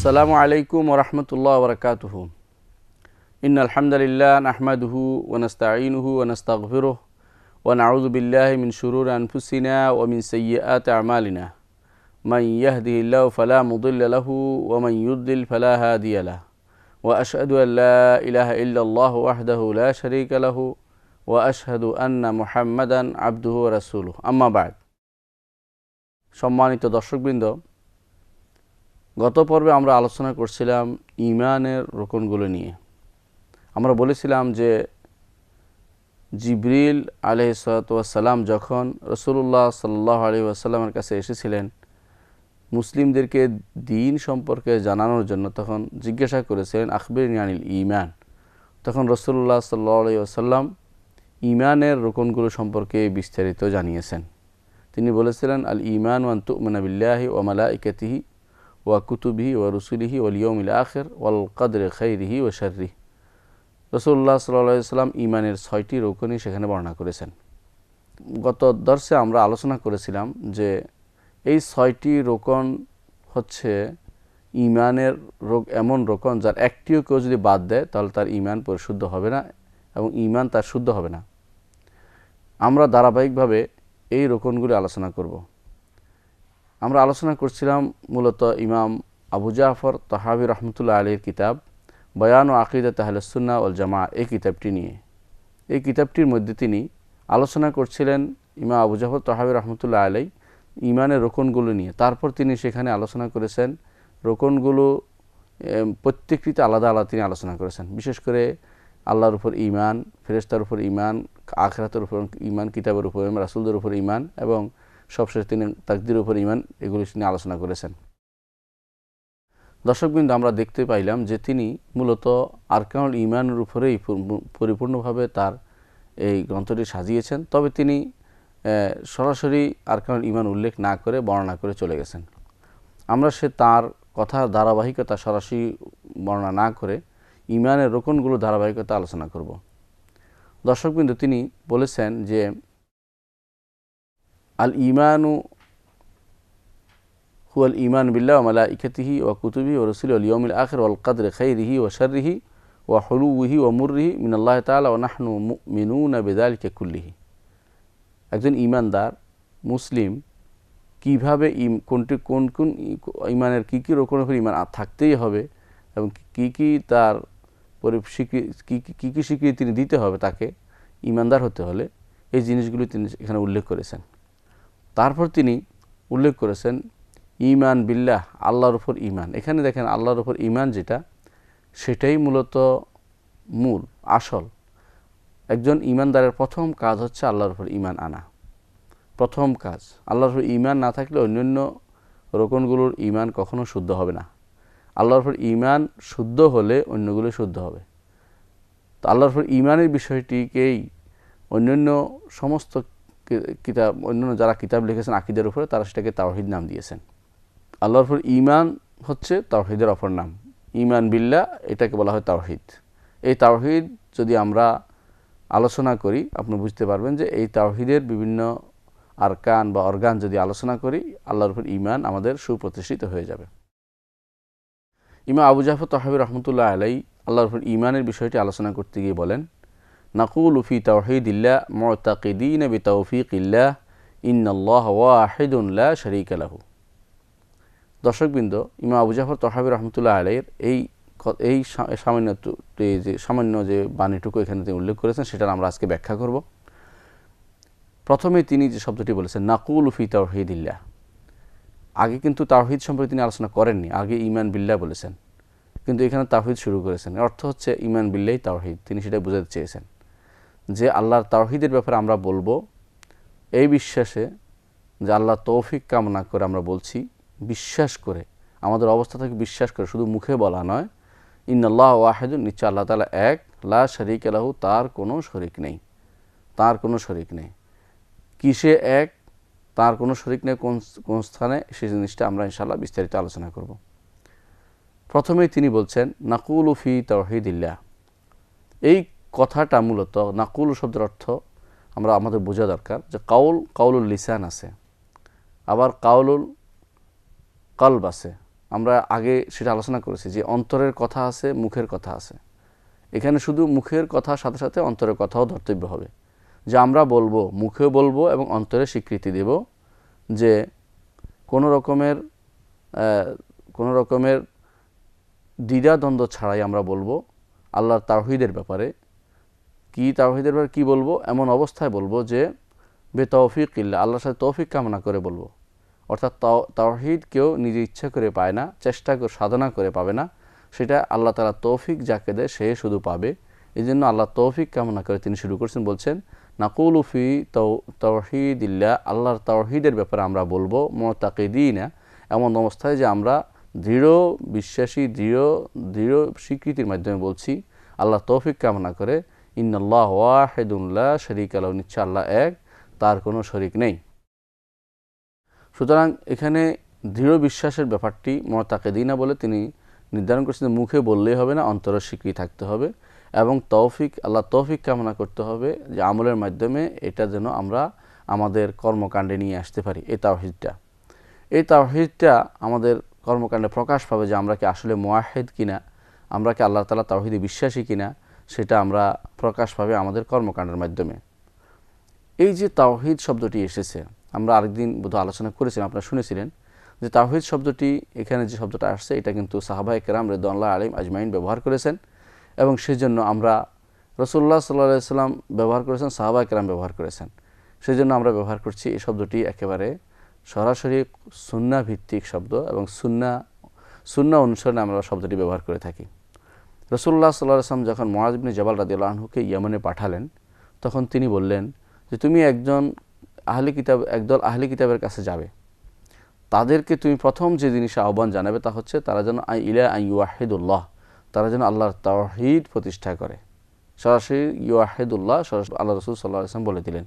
আসসালামু আলাইকুম ওয়া রাহমাতুল্লাহি ওয়া বারাকাতুহু। ইন্নাল হামদালিল্লাহ নাহমাদুহু ওয়া নাস্তাঈনুহু ওয়া নাস্তাগফিরুহ ওয়া নাউযু বিল্লাহি মিন শুরুরি আনফুসিনা ওয়া মিন সাইয়্যাতি আমালিনা। মান ইয়াহদিহিল্লাহু ফালা মুদিল্লা লাহু ওয়া মান ইউদ্লিল ফালা হাদিয়া লাহু। ওয়া আশহাদু আল লা ইলাহা ইল্লাল্লাহু ওয়াহদাহু লা শারীকা লাহু ওয়া আশহাদু আন্না মুহাম্মাদান আবদুহু ওয়া রাসূলুহু। আম্মা বা'দ। সম্মানিত দর্শকবৃন্দ, গত পর্বে আমরা আলোচনা করছিলাম ঈমানের রুকনগুলো নিয়ে। আমরা বলেছিলাম যে জিবরিল আলাইহিসসালাতু ওয়াসসালাম যখন রাসূলুল্লাহ সাল্লাল্লাহু আলাইহি ওয়াসাল্লামের কাছে এসেছিলেন মুসলিমদেরকে দ্বীন সম্পর্কে জানানোর জন্য, তখন জিজ্ঞাসা করেছিলেন আখবিরনি আনিল ঈমান। তখন রাসূলুল্লাহ সাল্লাল্লাহু আলাইহি ওয়াসাল্লাম ঈমানের রুকনগুলো সম্পর্কে বিস্তারিত জানিয়েছেন। তিনি বলেছিলেন আল ঈমান ওয়া আন তু'মিনা বিল্লাহি ওয়া মালাইকাতিহি ওয়া কুতুবিহি ওয়া রুসুলিহি ওয়াল ইয়াউমিল আখির ওয়াল কদরি খাইরিহি ওয়া শাররিহি। রাসূলুল্লাহ সাল্লাল্লাহু আলাইহি ওয়াসাল্লাম ঈমানের 6টি রুকনই সেখানে বর্ণনা করেছেন। গত দর্শে আমরা আলোচনা করেছিলাম যে এই 6টি রুকন হচ্ছে ঈমানের এমন রুকন যার একটিও কেউ যদি বাদ দেয় তাহলে তার ঈমান পরিশুদ্ধ হবে না এবং ঈমান তার শুদ্ধ হবে না। আমরা ধারাবাহিকভাবে এই রুকনগুলি আলোচনা করব। আমরা আলোচনা করছিলাম মূলত ইমাম আবু জাফর তাহাবী রহমতুল্লাহ আলাইহির কিতাব বয়ান ও আকিদাত আহলুস সুন্নাহ ওয়াল জামাআহ এই কিতাবটি নিয়ে। এই কিতাবটির মধ্যে তিনি আলোচনা করছিলেন ইমাম আবু জাফর তাহাবী রহমতুল্লাহ আলাইহি ঈমানের রুকনগুলো নিয়ে। তারপর তিনি সেখানে আলোচনা করেছেন রুকনগুলো প্রত্যেকটিতে আলাদা আলাদা তিনি আলোচনা করেছেন। বিশেষ করে আল্লাহর উপর ঈমান, ফেরেশতার উপর ঈমান, আখিরাতের উপর ঈমান, কিতাবের উপর ঈমান, রাসূলদের উপর ঈমান এবং সবশেষে তিনি তাকদীরের উপর ঈমান, এগুলি তিনি আলোচনা করেছেন। দর্শকবৃন্দ, আমরা দেখতে পাইলাম যে তিনি মূলত আরকানুল ঈমানের উপরেই পরিপূর্ণভাবে তার এই গ্রন্থটি সাজিয়েছেন। তবে তিনি সরাসরি আরকানুল ঈমান উল্লেখ না করে বর্ণনা করে চলে গেছেন। আমরা তার কথার ধারাবাহিকতা সরাসরি বর্ণনা না করে ঈমানের রুকনগুলো ধারাবাহিকতা আলোচনা করব। দর্শকবৃন্দ, তিনি বলেছেন যে আল ঈমানু হুয়াল ঈমান বিল্লাহি ওয়া মালাইকাতিহি ওয়া কুতুবিহি ওয়া রুসুলিহি ওয়াল ইয়াউমিল আখির ওয়াল কদরি খাইরিহি ওয়া শাররিহি ওয়া হুলুবিহি ওয়া মুররিহি মিনাল্লাহি তাআলা ওয়া নাহনু মুমিনুনা বিযালিকা কুল্লিহি। একজন ঈমানদার মুসলিম কীভাবে কোন ঈমানের কী কী রকমের উপর ঈমান থাকতেই হবে এবং কী কী তার কী কী স্বীকৃতি তিনি দিতে হবে তাকে ঈমানদার হতে হলে, এই জিনিসগুলি তিনি এখানে উল্লেখ করেছেন। তারপর তিনি উল্লেখ করেছেন ঈমান বিল্লাহ, আল্লাহর উপর ঈমান। এখানে দেখেন আল্লাহর উপর ঈমান যেটা, সেটাই মূলত মূল আসল। একজন ঈমানদারের প্রথম কাজ হচ্ছে আল্লাহর উপর ঈমান আনা। প্রথম কাজ, আল্লাহর উপর ঈমান না থাকলে অন্যান্য রুকনগুলোর ঈমান কখনো শুদ্ধ হবে না। আল্লাহর উপর ঈমান শুদ্ধ হলে অন্যগুলো শুদ্ধ হবে। তো আল্লাহর উপর ঈমানের বিষয়টিকেই অন্যান্য সমস্ত কিতাব, অন্যান্য যারা কিতাব লিখেছেন আকীদার উপরে, তারা সেটাকে তাওহীদ নাম দিয়েছেন। আল্লাহর উপর ঈমান হচ্ছে তাওহীদের অপর নাম। ঈমান বিল্লাহ, এটাকে বলা হয় তাওহীদ। এই তাওহীদ যদি আমরা আলোচনা করি, আপনি বুঝতে পারবেন যে এই তাওহীদের বিভিন্ন আরকান বা অর্গান যদি আলোচনা করি, আল্লাহর উপর ঈমান আমাদের সুপ্রতিষ্ঠিত হয়ে যাবে। ইমাম আবু জাফর তাহাবী রহমতুল্লাহ আলাইহি আল্লাহর উপর ঈমানের বিষয়টি আলোচনা করতে গিয়ে বলেন নাকুলু ফি তাওহীদিল্লাহ মুতাকিদিনা বিতাওফীকিল্লাহ ইন্নাল্লাহা ওয়াহিদুন লা শারীকা লাহু। দর্শকবৃন্দ, ইমাম আবু জাফর তাহাবী রহমতুল্লাহ আলাইহির এই সামান্য যে বাণীটুকু এখানে তিনি উল্লেখ করেছেন, সেটার আমরা আজকে ব্যাখ্যা করব। প্রথমে তিনি যে শব্দটি বলেছেন নাকুলু ফি তাওহীদিল্লাহ, আগে কিন্তু তাওহীদ সম্পর্কে তিনি আলোচনা করেননি, আগে ঈমান বিল্লাহ বলেছেন, কিন্তু এখানে তাওহীদ শুরু করেছেন। অর্থ হচ্ছে ঈমান বিল্লাহি তাওহীদ। তিনি সেটা বোঝাতে চেয়েছেন যে আল্লাহর তাওহীদের ব্যাপারে আমরা বলবো এই বিশ্বাসে যে আল্লাহ তৌফিক কামনা করে আমরা বলছি, বিশ্বাস করে, আমাদের অবস্থা থেকে বিশ্বাস করে, শুধু মুখে বলা নয়। ইন্নাল্লাহা ওয়াহিদুন, নিশ্চয় আল্লাহ তাআলা এক, লা শারীকা লাহু, তার কোনো শরীক নেই। তার কোনো শরীক নেই। কিসে এক, তার কোনো শরীক নেই, কোন স্থানে, সেই জিনিসটা আমরা ইনশাআল্লাহ বিস্তারিত আলোচনা করব। প্রথমেই তিনি বলছেন নাকুলু ফি তাওহীদিল্লাহ। এই কথাটা মূলত নাকুল শব্দের অর্থ আমাদের বোঝা দরকার যে কাউলুল লিসান আছে, আবার কাউলুল কলব আছে, আমরা আগে সেটা আলোচনা করেছি যে অন্তরের কথা আছে, মুখের কথা আছে। এখানে শুধু মুখের কথার সাথে সাথে অন্তরের কথাও ধর্তব্য হবে, যে আমরা বলবো, মুখেও বলবো এবং অন্তরে স্বীকৃতি দেব যে কোনো রকমের দ্বিধাদ্বন্দ্ব ছাড়াই আমরা বলবো আল্লাহর তাওহীদের ব্যাপারে। তাওহীদের ব্যাপারে কী বলবো? এমন অবস্থায় বলবো যে বেতৌফিকিল্লাহ, আল্লাহর সাথে তৌফিক কামনা করে বলবো। অর্থাৎ তাওহীদ কেউ নিজে ইচ্ছা করে পায় না, চেষ্টা করে সাধনা করে পাবে না, সেটা আল্লাহ তাআলা তৌফিক যাকে দেয় সে শুধু পাবে। এই জন্য আল্লাহ তৌফিক কামনা করে তিনি শুরু করছেন, বলছেন নাকুলু ফি তাওহীদিল্লাহ, আল্লাহর তাওহীদের ব্যাপারে আমরা বলবো মুতাকিদিনা, এমন অবস্থায় যে আমরা দৃঢ় বিশ্বাসী, দৃঢ় স্বীকৃতির মাধ্যমে বলছি, আল্লাহ তৌফিক কামনা করে ইন্নাল্লাহু ওয়াহিদুন লা শারীকা লাহু, নিশ্চয় আল্লাহ এক, তার কোনো শরীক নেই। সুতরাং এখানে দৃঢ় বিশ্বাসের ব্যাপারটি মুতাকিদিনা বলে তিনি নির্ধারণ করছেন, মুখে বললেই হবে না, অন্তরের স্বীকৃতি থাকতে হবে এবং আল্লাহ তৌফিক কামনা করতে হবে যে আমলের মাধ্যমে এটা যেন আমরা আমাদের কর্মকাণ্ডে নিয়ে আসতে পারি। এই তাওহীদটা আমাদের কর্মকাণ্ডে প্রকাশ পাবে যে আমরা কি আসলে মুওয়াহিদ কিনা, আমরা কি আল্লাহ তাআলা তাওহীদে বিশ্বাসী কিনা, সেটা আমরা প্রকাশ পাবে আমাদের কর্মকাণ্ডের মাধ্যমে। এই যে তাওহীদ শব্দটি এসেছে, আমরা আরেকদিন বোধহয় আলোচনা করেছিলাম, আপনারা শুনেছিলেন যে তাওহীদ শব্দটি এখানে যে শব্দটা আসছে এটা কিন্তু সাহাবায়ে কেরাম রিদওয়ানুল্লাহি আলাইহিম আজমাইন ব্যবহার করেছেন এবং সেজন্য আমরা রাসূলুল্লাহ সাল্লাল্লাহু আলাইহি ওয়াসাল্লাম ব্যবহার করেছেন, সাহাবায়ে কেরাম ব্যবহার করেছেন, সেজন্য আমরা ব্যবহার করছি। এই শব্দটি একেবারে সরাসরি সুন্নাহ ভিত্তিক শব্দ এবং সুন্নাহ অনুসরণে আমরা শব্দটি ব্যবহার করে থাকি। রাসূলুল্লাহ সাল্লাল্লাহু আলাইহি ওয়াসাল্লাম যখন মুআয ইবনে জাবাল রাদিয়াল্লাহু আনহুকে ইয়েমেনে পাঠালেন, তখন তিনি বললেন যে তুমি একদল আহলি কিতাবের কাছে যাবে, তাদেরকে তুমি প্রথম যে জিনিসে আহ্বান জানাবে তা হচ্ছে তারা যেন ইউয়াহিদুল্লাহ, তারা যেন আল্লাহর তাওহীদ প্রতিষ্ঠা করে। সরাসরি ইউয়াহিদুল্লাহ সরাসরি আল্লাহ রাসূল সাল্লাল্লাহু আলাইহি ওয়াসাল্লাম বলে দিলেন।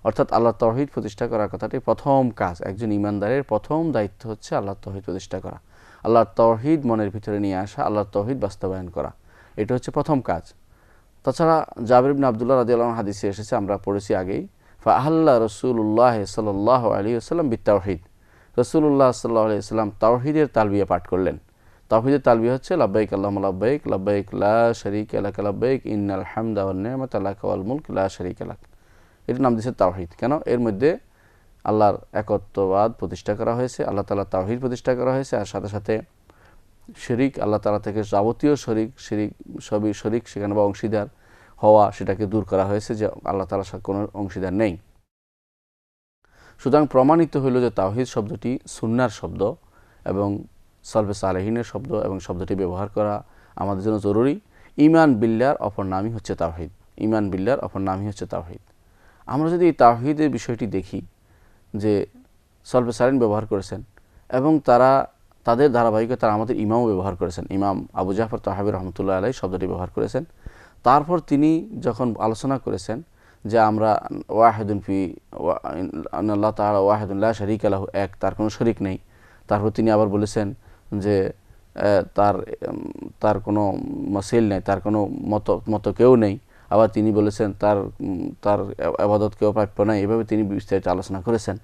অর্থাৎ আল্লাহর তাওহীদ প্রতিষ্ঠা করার কথাটি প্রথম কাজ, একজন ঈমানদারের প্রথম দায়িত্ব হচ্ছে আল্লাহর তাওহীদ প্রতিষ্ঠা করা, আল্লাহর তাওহীদ মনের ভিতরে নিয়ে আসা, আল্লাহর তাওহীদ বাস্তবায়ন করা, এটা হচ্ছে প্রথম কাজ। তাছাড়া জাবির ইবনে আব্দুল্লাহ রাদিয়াল্লাহু আনহু হাদিসে এসেছে, আমরা পড়েছি আগেই, ফাআহাল্লা রাসূলুল্লাহ সাল্লাল্লাহু আলাইহি ওয়াসাল্লাম বিত্তাওহীদ, রাসূলুল্লাহ সাল্লাল্লাহু আলাইহি ওয়াসাল্লাম তাওহীদের তালবিয়া পাঠ করলেন। তাওহীদের তালবিয়া হচ্ছে লাব্বাইক আল্লাহুম্মা লাব্বাইক, লাব্বাইক লা শারীকা লাক লাব্বাইক, ইন্নাল হামদা ওয়ান নি'মাতা লাকা ওয়াল মুলক লা শারীকা লাক। এটার নাম দিয়েছে তাওহীদ। কেন? এর মধ্যে আল্লাহর একত্ববাদ প্রতিষ্ঠা করা হয়েছে, আল্লাহ তাআলা তাওহীদ প্রতিষ্ঠা করা হয়েছে, আর সাথে সাথে শিরিক, আল্লাহ তাআলা থেকে যাবতীয় সবই শরিক সেখানে বা অংশীদার হওয়া, সেটাকে দূর করা হয়েছে, যে আল্লাহ তাআলার সাথে কোনো অংশীদার নেই। সুতরাং প্রমাণিত হইল যে তাওহীদ শব্দটি সুন্নাহর শব্দ এবং সালফে সালেহিনের শব্দ, এবং শব্দটি ব্যবহার করা আমাদের জন্য জরুরি। ঈমান বিল্লাহর অপর নামই হচ্ছে তাওহীদ। ঈমান বিল্লাহর অপর নামই হচ্ছে তাওহীদ। আমরা যদি এই তাওহীদের বিষয়টি দেখি যে সালফে সালেহিন ব্যবহার করেছেন এবং তাদের ধারাবাহিকতা আমাদের ইমামও ব্যবহার করেছেন। ইমাম আবু জাফর তাহাবী রাহমাতুল্লাহি আলাইহি শব্দটি ব্যবহার করেছেন। তারপর তিনি যখন আলোচনা করেছেন যে আমরা ওয়াহিদুন ফি আল্লাহ তাআলা ওয়াহিদুন লা শারীকা লাহু, এক, তার কোনো শরীক নেই। তারপর তিনি আবার বলেছেন যে তার কোনো মাসিল নেই, তার কোনো মতো কেউ নেই। আবার তিনি বলেছেন তার ইবাদত কেউ প্রাপ্য নাই। এভাবে তিনি বিস্তারিত আলোচনা করেছেন।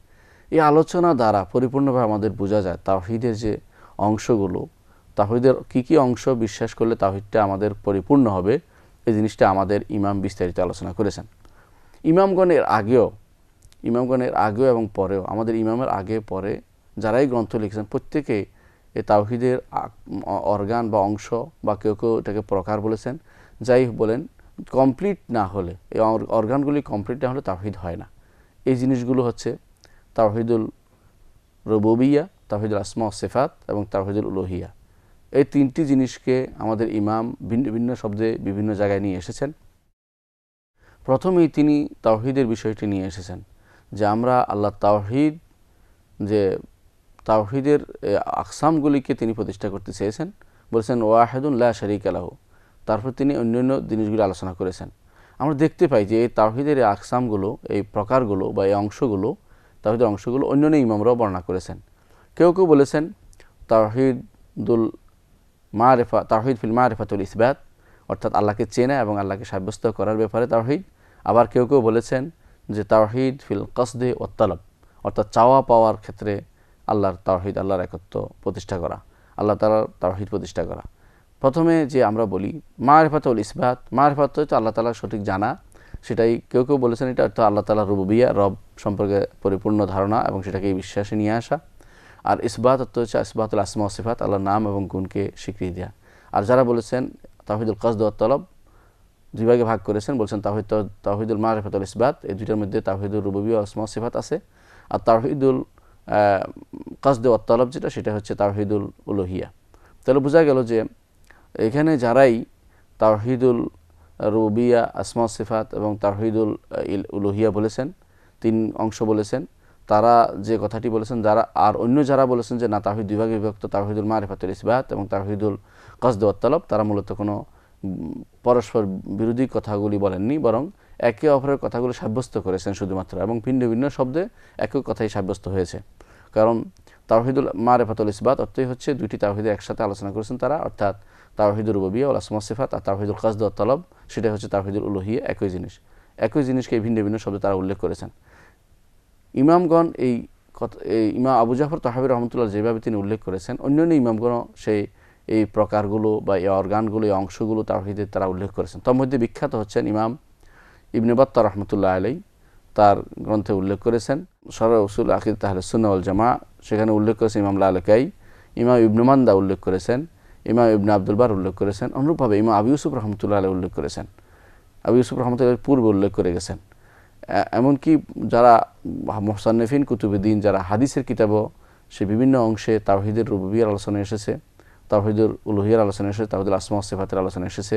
এই আলোচনা দ্বারা পরিপূর্ণভাবে আমাদের বোঝা যায় তাওহীদের যে অংশগুলো, তাওহীদের কী অংশ বিশ্বাস করলে তাওহীদটা আমাদের পরিপূর্ণ হবে, এই জিনিসটা আমাদের ইমাম বিস্তারিত আলোচনা করেছেন। ইমামগণের আগেও এবং পরেও, আমাদের ইমামের আগে পরে যারাই গ্রন্থ লিখেছেন প্রত্যেকেই এই তাওহীদের অর্গান বা অংশ বা কেউ এটাকে প্রকার বলেছেন। যাই বলেন, কমপ্লিট না হলে, এই অর্গানগুলি কমপ্লিট না হলে তাওহীদ হয় না। এই জিনিসগুলো হচ্ছে তাওহীদুল রুবুবিয়্যাহ, তাওহীদুল আসমা ওয়াস সিফাত এবং তাওহীদুল উলুহিয়্যাহ। এই তিনটি জিনিসকে আমাদের ইমাম ভিন্ন ভিন্ন শব্দে বিভিন্ন জায়গায় নিয়ে এসেছেন। প্রথমেই তিনি তাওহীদের বিষয়টি নিয়ে এসেছেন যে আমরা আল্লাহ তাওহীদের আকসামগুলিকে তিনি প্রতিষ্ঠা করতে চেয়েছেন, বলেছেন ওয়াহিদুন লা শারীকা লাহু। তারপর তিনি অন্যান্য জিনিসগুলো আলোচনা করেছেন। আমরা দেখতে পাই যে এই তাওহীদের এই আকসামগুলো, এই প্রকারগুলো বা এই অংশগুলো, তাওহীদের অংশগুলো অন্যান্য ইমামরাও বর্ণনা করেছেন। কেউ বলেছেন তাওহীদুল মারিফা, তাওহীদ ফিল মারিফাতুল ইসবাত, অর্থাৎ আল্লাহকে চেনা এবং আল্লাহকে সাব্যস্ত করার ব্যাপারে তাওহীদ। আবার কেউ বলেছেন যে তাওহীদ ফিল কসদে ওয়াত তালাব, অর্থাৎ চাওয়া পাওয়ার ক্ষেত্রে আল্লাহর তাওহীদ, আল্লাহর একত্ব প্রতিষ্ঠা করা। আল্লাহ তাআলার তাওহীদ প্রতিষ্ঠা করা। প্রথমে যে আমরা বলি মারিফাতুল ইসবাত, মারিফাত হচ্ছে আল্লাহ তাআলার সঠিক জানা, সেটাই কেউ কেউ বলেছেন এটা অর্থ আল্লাহ তাআলার রুবুবিয়্যাহ, রব সম্পর্কে পরিপূর্ণ ধারণা এবং সেটাকে বিশ্বাসে নিয়ে আসা। আর ইসবাত অর্থ হচ্ছে ইসবাতুল আসমা ওয়া সিফাত, আল্লাহর নাম এবং গুণকে স্বীকৃতি দেওয়া। আর যারা বলেছেন তাওহীদুল কসদ ওয়াত তলব, দুই ভাগে ভাগ করেছেন, বলছেন তাওহীদুল মারিফাতুল ইসবাত, এই দুইটার মধ্যে তাওহীদুল রুবুবিয়্যাহ আসমা ওয়া সিফাত আছে। আর তাওহীদুল কসদ ওয়াত তলব যেটা, সেটা হচ্ছে তাওহীদুল উলুহিয়া। তাহলে বোঝা গেল যে এখানে যারাই তাওহীদুল রুবুবিয়্যাহ, আসমা ওয়া সিফাত এবং তাওহীদুল উলুহিয়া বলেছেন, তিন অংশ বলেছেন, তারা যে কথাটি বলেছেন, যারা আর অন্য যারা বলেছেন যে না তাওহীদ দুই ভাগে বিভক্ত, তাওহীদুল মারিফাতুল ইসবাত এবং তাওহীদুল কসদ ওয়াত তলব, তারা মূলত কোনো পরস্পর বিরোধী কথাগুলি বলেননি, বরং একে অপরের কথাগুলো সাব্যস্ত করেছেন শুধুমাত্র, এবং ভিন্ন ভিন্ন শব্দে একই কথাই সাব্যস্ত হয়েছে। কারণ তাওহীদুল মারিফাতুল ইসবাত অর্থই হচ্ছে দুইটি তাওহীদের একসাথে আলোচনা করেছেন তারা, অর্থাৎ তাওহীদুর রুবুবিয়্যাহ ওয়াল আসমা ওয়াস সিফাত আর তাওহীদুল কসদ ওয়াত তলব, সেটা হচ্ছে তাওহীদুল উলুহিয়্যাহ, একই জিনিস। একই জিনিসকে ভিন্ন ভিন্ন শব্দে তারা উল্লেখ করেছেন। ইমামগণ এই ইমাম আবু জাফর তাহাবী রহমতুল্লাহ যেভাবে তিনি উল্লেখ করেছেন, অন্যান্য ইমামগণ সেই এই প্রকারগুলো বা এই অর্গানগুলো, এই অংশগুলো তাওহীদের তারা উল্লেখ করেছেন। তার মধ্যে বিখ্যাত হচ্ছেন ইমাম ইবনে বাত্তাহ রহমতুল্লাহ আলাইহি, তার গ্রন্থে উল্লেখ করেছেন শরহ উসুল আকিদাত আহলে সুন্নাহ ওয়াল জামাআহ, সেখানে উল্লেখ করেছেন ইমাম লালকাই, ইমাম ইবনে মান্দা উল্লেখ করেছেন, ইমাম ইবনে আব্দুল বার উল্লেখ করেছেন। অনুরূপভাবে ইমাম আবু ইউসুফ রহমতুল্লাহ আলাইহি উল্লেখ করেছেন, আবু ইউসুফ রহমতুল্লাহ পূর্বে উল্লেখ করে গেছেন। এমনকি যারা মুসান্নিফিন কুতুবুদ্দিন, যারা হাদিসের কিতাবও সে বিভিন্ন অংশে তাওহীদের রুবুবিয়্যাহর আলোচনা এসেছে, তাওহীদুল উলুহিয়্যাহর আলোচনা এসেছে, তাওহীদুল আসমা ওয়াস সিফাতের আলোচনা এসেছে।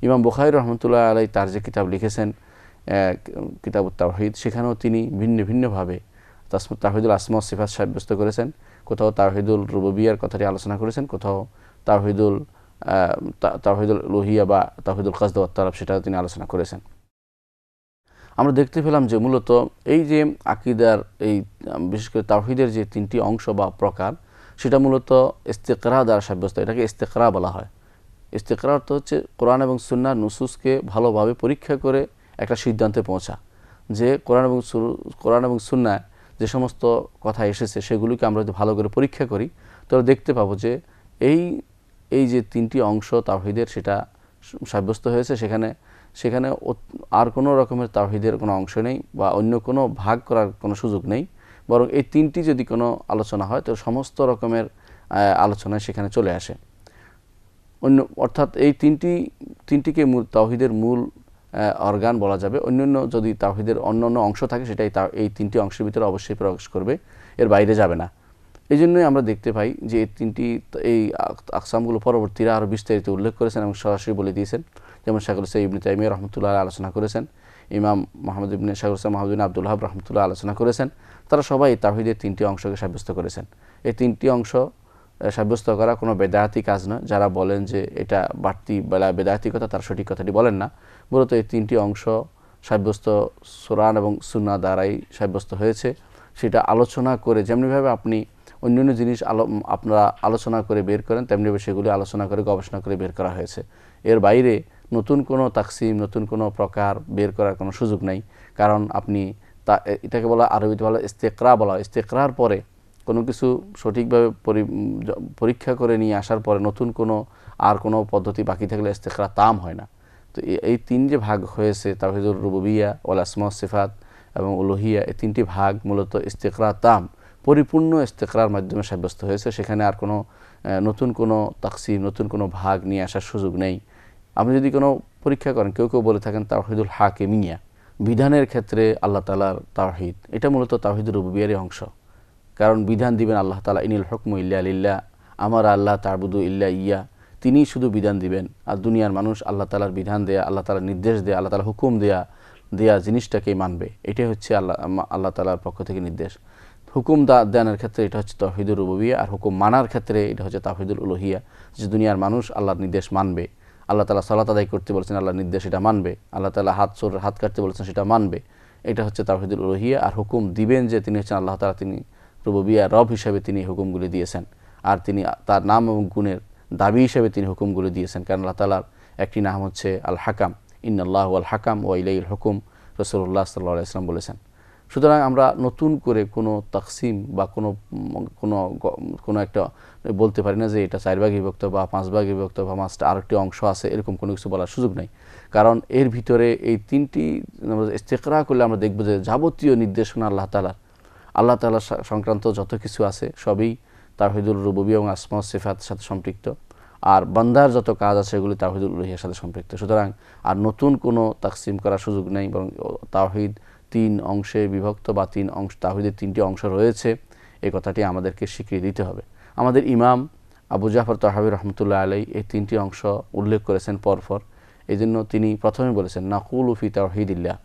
ইমাম বুখারী রহমতুল্লাহ আলাইহি তার যে কিতাব লিখেছেন কিতাবুত তাওহীদ, সেখানেও তিনি ভিন্ন ভিন্নভাবে তাওহীদুল আসমা ওয়াস সিফাত সাব্যস্ত করেছেন। কোথাও তাওহীদুল রুবুবিয়্যাহর কথাটি আলোচনা করেছেন, কোথাও তাওহীদুল উলুহিয়্যাহ বা তাওহীদুল কসদ ওয়াত তলব সেটাও তিনি আলোচনা করেছেন। আমরা দেখতে পেলাম যে মূলত এই যে আকীদার এই বিশেষ করে তাওহীদের যে তিনটি অংশ বা প্রকার, সেটা মূলত ইস্তিকরা দ্বারা সাব্যস্ত। এটাকে ইস্তিকরা বলা হয়। ইস্তিকরা অর্থ হচ্ছে কোরআন এবং সুন্নাহর নুসুসকে ভালোভাবে পরীক্ষা করে একটা সিদ্ধান্তে পৌঁছা, যে কোরআন এবং সুন্নাহ যে সমস্ত কথা এসেছে সেগুলিকে আমরা যদি ভালো করে পরীক্ষা করি, তাহলে দেখতে পাবো যে এই যে তিনটি অংশ তাওহীদের সেটা সাব্যস্ত হয়েছে। সেখানে আর কোনো রকমের তাওহীদের কোনো অংশ নেই বা অন্য কোনো ভাগ করার কোনো সুযোগ নেই, বরং এই তিনটি যদি কোনো আলোচনা হয় তো সমস্ত রকমের আলোচনায় সেখানে চলে আসে। অর্থাৎ এই তিনটিকে তাওহীদের মূল অর্গান বলা যাবে। অন্যান্য যদি তাওহীদের অন্য অংশ থাকে, সেটাই এই তিনটি অংশের ভিতরে অবশ্যই প্রবেশ করবে, এর বাইরে যাবে না। এই জন্যই আমরা দেখতে পাই যে এই আকসামগুলো পরবর্তীরা আরও বিস্তারিত উল্লেখ করেছেন এবং সরাসরি বলে দিয়েছেন। যেমন শাইখুল ইসলাম ইবনে তাইমিয়া রাহমাতুল্লাহ আলোচনা করেছেন, ইমাম শাইখুল ইসলাম মুহাম্মদ ইবনে আব্দুল ওয়াহাব রাহমাতুল্লাহ আলোচনা করেছেন। তারা সবাই তাওহীদের তিনটি অংশকে সাব্যস্ত করেছেন। এই তিনটি অংশ সাব্যস্ত করা কোনো বেদায়াতি কাজ নয়। যারা বলেন যে এটা বাড়তি বেদায়াতি কথা, তার সঠিক কথাটি বলেন না। মূলত এই তিনটি অংশ সাব্যস্ত কোরআন এবং সুন্নাহ দ্বারাই সাব্যস্ত হয়েছে। সেটা আলোচনা করে, যেমনিভাবে আপনি অন্যান্য জিনিস আপনারা আলোচনা করে বের করেন, তেমনিভাবে সেগুলি আলোচনা করে গবেষণা করে বের করা হয়েছে। এর বাইরে নতুন কোনো তাকসিম, নতুন কোনো প্রকার বের করার কোনো সুযোগ নেই। কারণ আপনি এটাকে বলা, আরবিতে বলা ইস্তেকরা বলা। ইস্তেকরার পরে কোনো কিছু সঠিকভাবে পরীক্ষা করে নিয়ে আসার পরে নতুন কোনো পদ্ধতি বাকি থাকলে ইস্তেকরা তাম হয় না। তো এই তিন যে ভাগ হয়েছে, তাওহীদুর রুবুবিয়্যাহ ওয়াল আসমা ওয়াস সিফাত এবং উলুহিয়্যাহ, এই তিনটি ভাগ মূলত ইস্তেকরা তাম, পরিপূর্ণ ইস্তেকরার মাধ্যমে সাব্যস্ত হয়েছে। সেখানে আর নতুন কোনো তাকসিম, নতুন কোনো ভাগ নিয়ে আসার সুযোগ নেই। আপনি যদি কোনো পরীক্ষা করেন, কেউ বলে থাকেন তাওহীদুল হাকিমিয়্যাহ, বিধানের ক্ষেত্রে আল্লাহ তাআলার তাওহীদ, এটা মূলত তাওহীদুর রুবুবিয়্যাহর অংশ। কারণ বিধান দিবেন আল্লাহ তাআলা, ইনিল হুকমু ইল্লা লিল্লাহ, আমার আল্লাহ তা'বুদু ইল্লা ইয়্যা, তিনিই শুধু বিধান দিবেন। আর দুনিয়ার মানুষ আল্লাহ তাআলার বিধান দেয়া, আল্লাহ তাআলার নির্দেশ দেয়া, আল্লাহ তাআলার হুকুম দেয়া জিনিসটাকেই মানবে। এটাই হচ্ছে আল্লাহ তাআলার পক্ষ থেকে নির্দেশ। হুকুম দানের ক্ষেত্রে এটা হচ্ছে তাওহীদুর রুবুবিয়্যাহ, আর হুকুম মানার ক্ষেত্রে এটা হচ্ছে তাওহীদুল উলুহিয়্যাহ, যে দুনিয়ার মানুষ আল্লাহর নির্দেশ মানবে। আল্লাহ তাআলা সালাত আদায় করতে বলেছেন, আল্লাহর নির্দেশ এটা মানবে। আল্লাহ তাআলা হাত কাটতে বলেছেন, সেটা মানবে। এটা হচ্ছে তাওহীদুল উলুহিয়্যাহ। আর হুকুম দিবেন যে তিনি হচ্ছেন আল্লাহ তাআলা, তিনি রুবুবিয়্যাহ রব হিসেবে তিনি হুকুমগুলি দিয়েছেন, আর তিনি তার নাম এবং গুণের দাবি হিসেবে তিনি হুকুমগুলি দিয়েছেন। কারণ আল্লাহ তাআলার একটি নাম হচ্ছে আল হাকাম, ইন্নাল্লাহু আল হাকাম ওয়া ইলাইহিল হুকুম, রাসূলুল্লাহ সাল্লাল্লাহু আলাইহি ওয়াসাল্লাম বলেছেন। সুতরাং আমরা নতুন করে কোনো তাকসিম বা কোনো একটা বলতে পারি না যে এটা 4 ভাগে বিভক্ত বা 5 ভাগে বিভক্ত বা 5টা আরেকটি অংশ আছে, এরকম কোনো কিছু বলার সুযোগ নাই। কারণ এর ভিতরে এই 3টি ইস্তেকরা করলে আমরা দেখব যে যাবতীয় নির্দেশনা আল্লাহ তাআলা সংক্রান্ত যত কিছু আছে সবই তাওহীদুল রুবুবিয়্যাহ এবং আসমা ওয়াস সিফাতের সাথে সম্পৃক্ত, আর বান্দার যত কাজ আছে এগুলি তাওহীদুল উলুহিয়ার সাথে সম্পৃক্ত। সুতরাং আর নতুন কোনো তাকসিম করার সুযোগ নেই, বরং তাওহীদ 3 অংশে বিভক্ত বা 3 অংশ, তাওহীদের 3টি অংশ রয়েছে, এই কথাটি আমাদেরকে স্বীকৃতি দিতে হবে। আমাদের ইমাম আবু জাফর তাহাবী রহমতুল্লাহ আলাইহি এই 3টি অংশ উল্লেখ করেছেন পরপর। এই জন্য তিনি প্রথমে বলেছেন নাকুলু ফি তাওহীদিল্লাহ,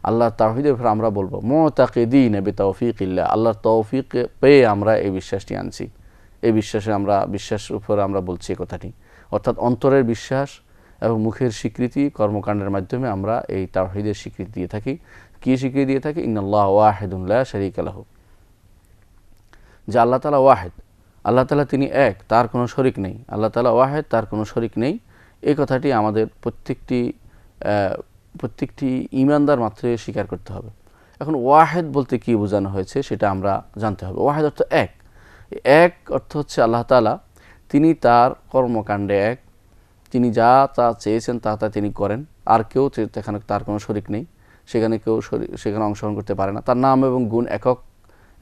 আল্লাহর তাওহীদের উপর আমরা বলবো মুতাকিদিন বিতাওফিকিল্লাহ, আল্লাহর তৌফিক পেয়ে আমরা এই বিশ্বাসটি আনছি, এই বিশ্বাসের উপর আমরা বলছি এই কথাটি। অর্থাৎ অন্তরের বিশ্বাস এবং মুখের স্বীকৃতি কর্মকাণ্ডের মাধ্যমে আমরা এই তাওহীদের স্বীকৃতি দিয়ে থাকি। কি স্বীকৃতি দিয়ে থাকি? ইন্নাল্লাহ ওয়াহিদুন লা শারীকা লাহু, যে আল্লাহ তাআলা ওয়াহিদ, আল্লাহ তাআলা তিনি এক, তার কোনো শরীক নেই। আল্লাহ তাআলা ওয়াহিদ, তার কোনো শরীক নেই। এই কথাটি আমাদের প্রত্যেকটি ঈমানদার মাত্রই স্বীকার করতে হবে। এখন ওয়াহিদ বলতে কি বোঝানো হয়েছে সেটা আমরা জানতে হবে। ওয়াহিদ অর্থ এক অর্থ হচ্ছে আল্লাহ তাআলা তিনি তার কর্মকাণ্ডে এক, তিনি যা চেয়েছেন তা তিনি করেন, আর কেউ সেখানে তার কোনো শরীক নেই, সেখানে অংশগ্রহণ করতে পারে না। তার নাম এবং গুণ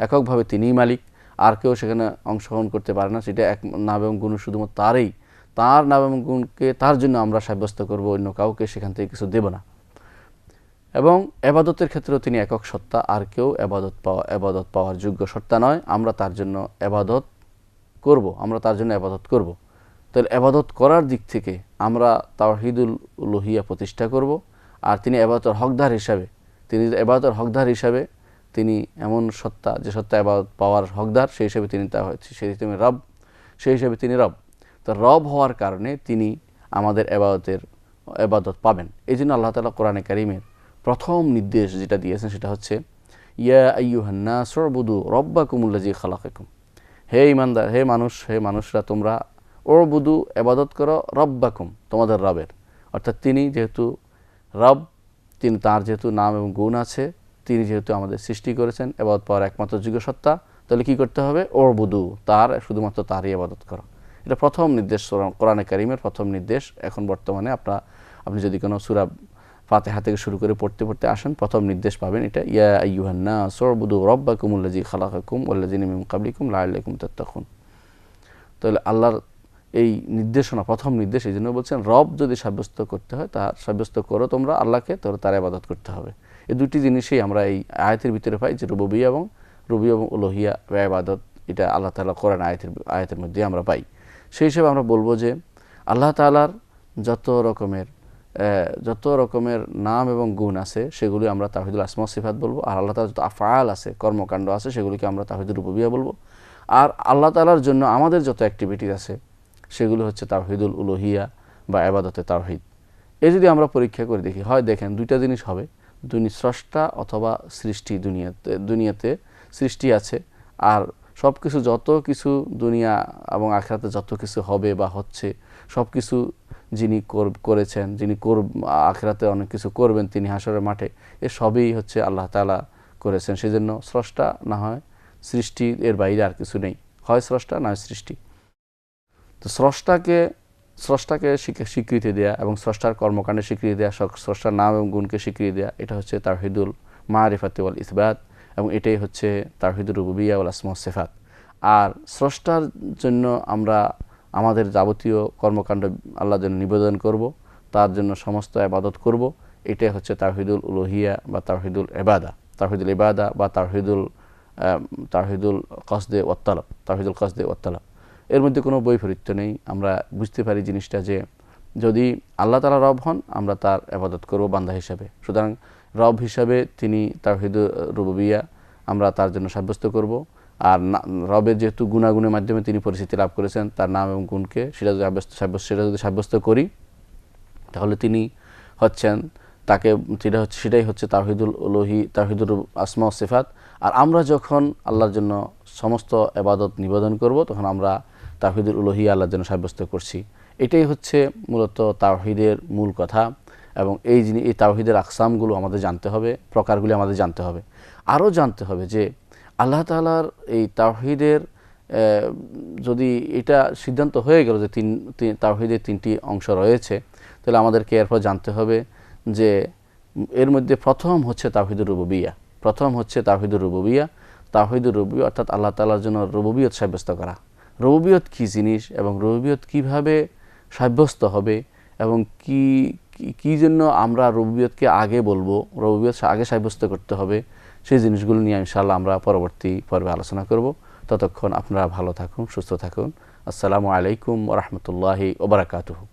এককভাবে তিনিই মালিক, আর কেউ সেখানে অংশগ্রহণ করতে পারে না। সেটা এক নাম এবং গুণ শুধুমাত্র তার নাম এবং গুণকে তার জন্য আমরা সাব্যস্ত করব, অন্য কাউকে সেখান থেকে কিছু দেব না। এবং এবাদতের ক্ষেত্রেও তিনি একক সত্তা, আর কেউ এবাদত পাওয়ার যোগ্য সত্তা নয়। আমরা তার জন্য এবাদত করব। তাহলে এবাদত করার দিক থেকে আমরা তাওহীদুল উলুহিয়া প্রতিষ্ঠা করব। আর তিনি এবাদতের হকদার হিসাবে তিনি এমন সত্তা, যে সত্তা এবাদত পাওয়ার হকদার, সেই হিসাবে তিনি রব। তো রব হওয়ার কারণে তিনি আমাদের এবাদত পাবেন। এই জন্য আল্লাহ তাআলা কোরআনে কারীমের প্রথম নির্দেশ যেটা দিয়েছেন সেটা হচ্ছে ইয়া আইয়ুহান নাস উবুদু রাব্বাকুমুল্লাযী খালাকাকুম, হে ঈমানদার, হে মানুষরা তোমরা উবুদু ইবাদত করো রাব্বাকুম, তোমাদের রবের। অর্থাৎ তিনি যেহেতু রব, তার যেহেতু নাম এবং গুণ আছে, তিনি যেহেতু আমাদের সৃষ্টি করেছেন, ইবাদত পাওয়ার একমাত্র যোগ্য সত্তা, তাহলে কি করতে হবে? উবুদু, শুধুমাত্র তারই ইবাদত করো। এটা প্রথম নির্দেশ, কোরআনে কারীমের প্রথম নির্দেশ। এখন বর্তমানে আপনি যদি কোনো সূরা ফাতিহা থেকে শুরু করে পড়তে আসেন, প্রথম নির্দেশ পাবেন এটা, ইয়া আইয়ুহান নাস উবুদু রাব্বাকুমুল্লাযী খালাকাকুম ওয়াল্লাযীনা মিন ক্বাবলিকুম লাআল্লাকুম তাত্তাকুন। তাহলে আল্লাহর এই নির্দেশনা, প্রথম নির্দেশ, এই জন্য বলছেন রব যদি সাব্যস্ত করতে হয়, তা সাব্যস্ত করো তোমরা আল্লাহকে, তাহলে তার ইবাদত করতে হবে। এই দুটি জিনিসই আমরা এই আয়াতের ভিতরে পাই, যে রুবুবিয়্যাহ এবং উলুহিয়া বা ইবাদত, এটা আল্লাহ তাআলা কোরআন আয়াতের মধ্যে আমরা পাই। সেই হিসেবে আমরা বলবো যে আল্লাহ তাআলার যত রকমের নাম এবং গুণ আছে সেগুলি আমরা তাওহীদুল আসমা ওয়াস সিফাত বলবো। আর আল্লাহ তাআলার যত আফআল আছে, কর্মকাণ্ড আছে, সেগুলিকে আমরা তাওহীদুর রুবুবিয়্যাহ বলবো। আর আল্লাহ তাআলার জন্য আমাদের যত অ্যাক্টিভিটিস আছে সেগুলো হচ্ছে তাওহীদুল উলুহিয়া বা ইবাদতে তাওহীদ। এই যদি আমরা পরীক্ষা করে দেখি, হয় দেখেন দুইটা জিনিস হবে, স্রষ্টা অথবা সৃষ্টি। দুনিয়াতে সৃষ্টি আছে, আর সব কিছু, যত কিছু দুনিয়া এবং আখিরাতে যত কিছু হবে বা হচ্ছে, সব কিছু যিনি করেছেন, যিনি আখিরাতে অনেক কিছু করবেন তিনি হাশরের মাঠে, এ সবই হচ্ছে আল্লাহ তাআলা করেছেন। সেজন্য স্রষ্টা না হয় সৃষ্টি, এর বাইরে আর কিছু নেই, হয় স্রষ্টা না হয় সৃষ্টি। তো স্রষ্টাকে স্বীকৃতি দেয়া এবং স্রষ্টার কর্মকাণ্ডে স্বীকৃতি দেয়া, স্রষ্টার নাম এবং গুণকে স্বীকৃতি দেয়া, এটা হচ্ছে তাওহীদুল মারিফাতি ওয়াল ইসবাত, এবং এটাই হচ্ছে তাওহীদুর রুবুবিয়্যাহ ওয়াল আসমা ওয়াস সিফাত। আর স্রষ্টার জন্য আমরা আমাদের যাবতীয় কর্মকাণ্ড আল্লাহর জন্য নিবেদন করব, তার জন্য সমস্ত ইবাদত করব, এটাই হচ্ছে তাওহীদুল উলুহিয়া বা তাওহীদুল ইবাদা বা তাওহীদুল কসদে ওয়াত তালাব। এর মধ্যে কোনো বৈপরীত্য নেই। আমরা বুঝতে পারি জিনিসটা, যে যদি আল্লাহ তাআলা রব হন, আমরা তার ইবাদত করব বান্দা হিসাবে। সুতরাং রব হিসাবে তিনি তাওহীদুর রুবুবিয়্যাহ আমরা তার জন্য সাব্যস্ত করব। আর রবের যেহেতু গুণাগুণের মাধ্যমে তিনি পরিচিতি লাভ করেছেন, তার নাম এবং গুণকে, সেটা যদি সাব্যস্ত করি, তাহলে তিনি হচ্ছেন সেটাই হচ্ছে তাওহীদুল আসমা ওয়াস সিফাত। আর আমরা যখন আল্লাহর জন্য সমস্ত ইবাদত নিবেদন করব, তখন আমরা তাওহীদুল উলুহিয়া আল্লাহর জন্য সাব্যস্ত করছি। এটাই হচ্ছে মূলত তাওহীদের মূল কথা। এবং এই তাওহীদের আকসামগুলো আমাদের জানতে হবে, প্রকারগুলি আমাদের জানতে হবে। আরও জানতে হবে যে আল্লাহ তাআলার এই তাওহীদের যদি এটা সিদ্ধান্ত হয়ে গেল যে তাওহীদের 3টি অংশ রয়েছে, তাহলে আমাদেরকে এরপর জানতে হবে যে এর মধ্যে প্রথম হচ্ছে তাওহীদুর রুবুবিয়্যাহ। প্রথম হচ্ছে তাওহীদুর রুবুবিয়্যাহ। তাওহীদুর রুবুবিয়্যাহ অর্থাৎ আল্লাহ তাআলার জন্য রুবুবিয়ত সাব্যস্ত করা। রুবুবিয়ত কী জিনিস এবং রুবুবিয়ত কীভাবে সাব্যস্ত হবে এবং কি জন্য আমরা রুবুবিয়তকে আগে বলবো, রুবুবিয়ত আগে সাব্যস্ত করতে হবে, সেই জিনিসগুলো নিয়ে ইনশাআল্লাহ আমরা পরবর্তী পর্বে আলোচনা করব। ততক্ষণ আপনারা ভালো থাকুন, সুস্থ থাকুন। আসসালামু আলাইকুম ওয়া রাহমাতুল্লাহি ওয়া বারাকাতুহু।